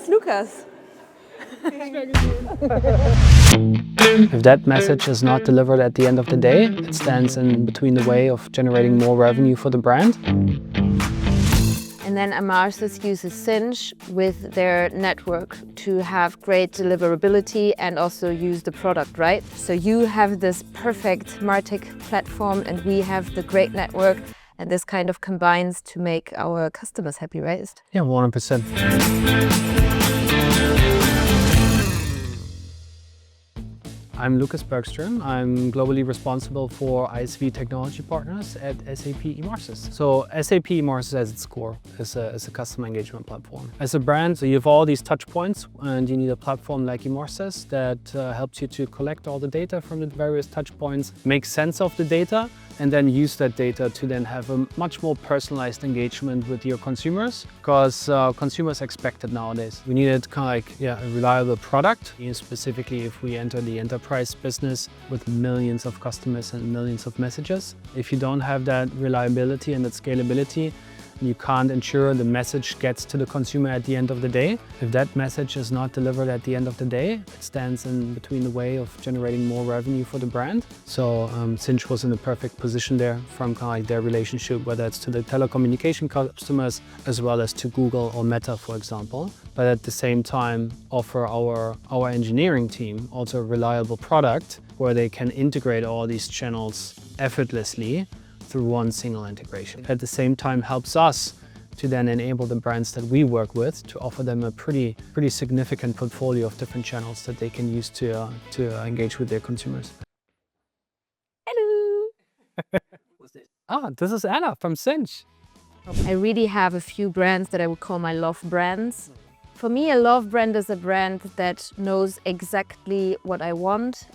Tschüss, Lukas. If that message is not delivered at the end of the day, it stands in between the way of generating more revenue for the brand. And then Emarsys uses Sinch with their network to have great deliverability and also use the product, right? So you have this perfect MarTech platform and we have the great network, and this kind of combines to make our customers happy, right? Yeah, 100%. I'm Lucas Bergström. I'm globally responsible for ISV technology partners at SAP Emarsys. So SAP Emarsys at its core is a customer engagement platform. As a brand, so you have all these touch points and you need a platform like Emarsys that helps you to collect all the data from the various touch points, make sense of the data, and then use that data to then have a much more personalized engagement with your consumers, because consumers expect it nowadays. We needed kind of like a reliable product, specifically if we enter the enterprise business with millions of customers and millions of messages. If you don't have that reliability and that scalability, you can't ensure the message gets to the consumer at the end of the day. If that message is not delivered at the end of the day, it stands in between the way of generating more revenue for the brand. So Sinch was in the perfect position there from kind of like their relationship, whether it's to the telecommunication customers as well as to Google or Meta, for example. But at the same time, offer our engineering team also a reliable product where they can integrate all these channels effortlessly through one single integration. At the same time, helps us to then enable the brands that we work with to offer them a pretty significant portfolio of different channels that they can use to engage with their consumers. Hello. This is Anna from Sinch. I really have a few brands that I would call my love brands. For me, a love brand is a brand that knows exactly what I want,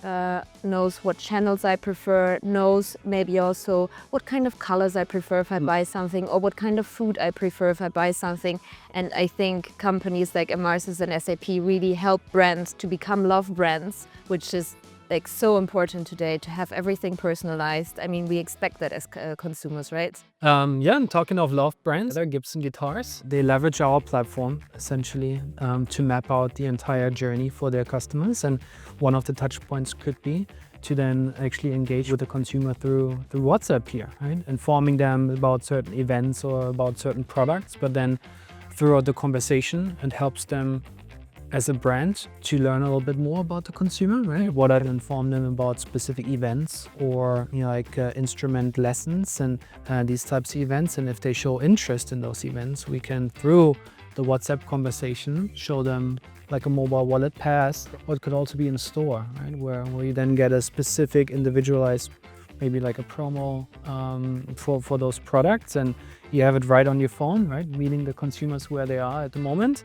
knows what channels I prefer, knows maybe also what kind of colors I prefer if I buy something, or what kind of food I prefer if I buy something. And I think companies like Emarsys and SAP really help brands to become love brands, which is like so important today, to have everything personalized. I mean, we expect that as consumers, right? And talking of love brands, they're Gibson Guitars. They leverage our platform essentially to map out the entire journey for their customers. And one of the touch points could be to then actually engage with the consumer through WhatsApp here, right? Informing them about certain events or about certain products, but then throughout the conversation, it helps them as a brand to learn a little bit more about the consumer, right? What I can inform them about specific events or instrument lessons and these types of events. And if they show interest in those events, we can, through the WhatsApp conversation, show them like a mobile wallet pass, or it could also be in store, right? Where you then get a specific individualized, maybe like a promo for those products, and you have it right on your phone, right? Meeting the consumers where they are at the moment.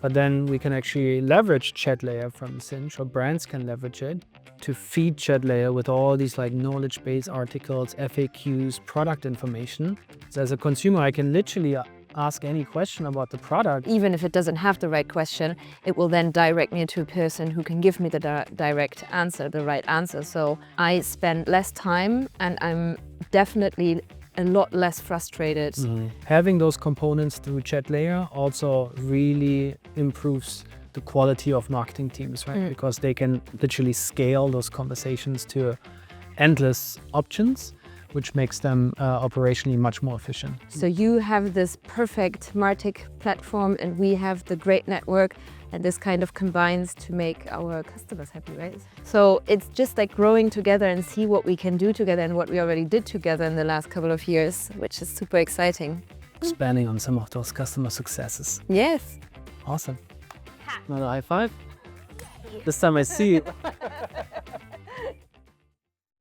But then we can actually leverage ChatLayer from Sinch, or brands can leverage it to feed ChatLayer with all these like knowledge-based articles, FAQs, product information. So as a consumer, I can literally ask any question about the product. Even if it doesn't have the right question, it will then direct me to a person who can give me the direct answer, the right answer. So I spend less time and I'm definitely a lot less frustrated. Having those components through ChatLayer also really improves the quality of marketing teams, right? Because they can literally scale those conversations to endless options, which makes them operationally much more efficient. So you have this perfect MarTech platform and we have the great network, and this kind of combines to make our customers happy, right? So it's just like growing together and see what we can do together and what we already did together in the last couple of years, which is super exciting. Expanding on some of those customer successes. Yes. Awesome. Another high five. This time I see you.